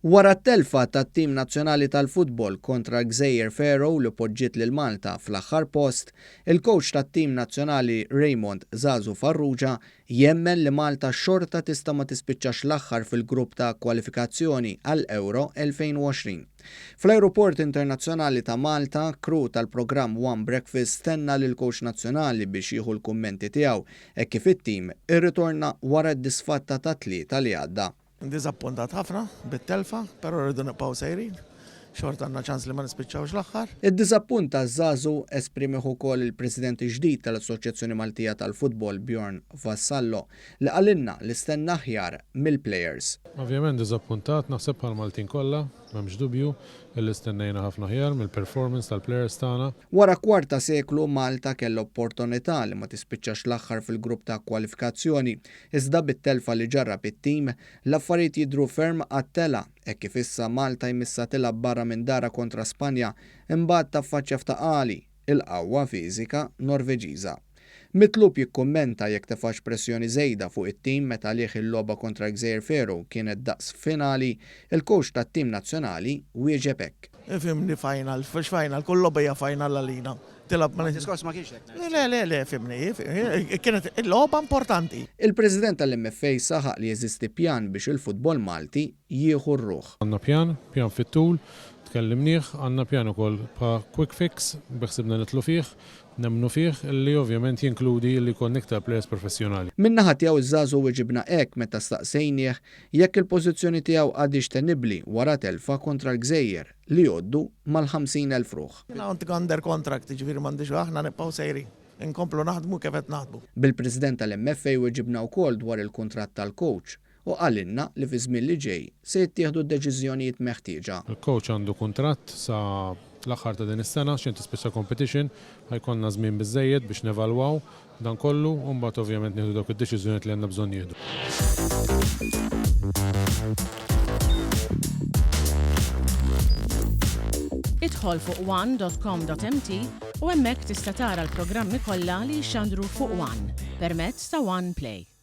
Wara t-telfa tat-tim nazzjonali tal-futbol kontra Gżejjer Faroe li poġġiet lil Malta fl-aħħar post, il-coach tat-tim nazzjonali Raymond Zazu Farrugia jemmen li Malta xorta tista' ma tispiċċax l-aħħar fil-grupp ta' kwalifikazzjoni għall-Euro 2020. Fl-Ajruport Internazzjonali ta' Malta, kru tal-programm One Breakfast stenna lil coach nazzjonali biex jieħu l-kummenti tiegħu hekk kif it-tim irritorna wara d-disfatta ta' tlieta li għadda. Dizappuntat ħafna bit-telfa, però rridu nibqgħu sejrin. Xorta għandna ċans li ma nispiċċawx l-aħħar. Id-diżappunta Zazu esprimiħ ukoll il-President ġdid tal-Assoċjazzjoni Maltija tal-Futbol Bjorn Vassallo li qalilna li stenna aħjar mill-plejers. Ovvjament diżappuntat naħseb bħal Maltin kollha, m'hemmx dubju illi stennejna ħafna aħjar mill-performance tal-plejers tagħna. Wara kwarta seklu Malta kellha opportunità li ma tispiċċax l-aħħar fil-grupp ta' kwalifikazzjoni, iżda bit-telfa li ġarrab it-tim l-affarijiet jidhru ferm għat-tela hekk kif issa Malta jmissa tilab barra minn dara kontra Spanja imbagħad taffaċċja f'taqali il-qawwa fiżika Norveġiża. Mitlub jikkummenta jekk tefax pressjoni żejda fuq it-tim meta lieħ il-logħba kontra Gżejjer Faroe kienet daqs finali, il-coach tat-tim nazzjonali wieġeb hekk. Fimni final, final, kull logħba hija final għalina. Tilab ma Diskors ma kienx hekk. Le, fimni, kienet il-logħba importanti. Il-President tal-MFA saħaq li jeżisti pjan biex il-futbol Malti jieħu r-ruħ. Għandna pjan fit-tul, tkellimnieh, għandna pjan ukoll pa' quick fix biħsibna nitlu fih, nemmnu fih illi ovvjament jinkludi li jkun iktar plejers professjonali. Min-naħa tiegħu Zazu weġibna hekk meta staqsejnieh jekk il-pożizzjoni tiegħu għadix tenibbli wara telfa kontra l-Gżejjer li jgħoddu mal-50,000 ruħ. Għand under contract, ġifieri m'għandix aħna nibqgħu sejrin. Inkomplu naħdmu kif qed naħdmu. Bil-President tal-MFA weġibna wkoll dwar il-kuntratt tal-coach u qalilna li fi żmien li ġej se jittieħdu d-deċiżjonijiet meħtieġa. Il-coach għandu kuntratt sa l-aħħar ta' din is-sena x'inti special competition ħajkonna żmien biżejjed biex nevalwaw dan kollu u mbagħad ovvjament nieħdu dawk id-deċiżjonijiet li għandna bżonn nieħdu. Idħol fuq one.com.mt u hemmhekk tista' tara l-programmi kollha li jxandru fuq One permezz ta' One Play.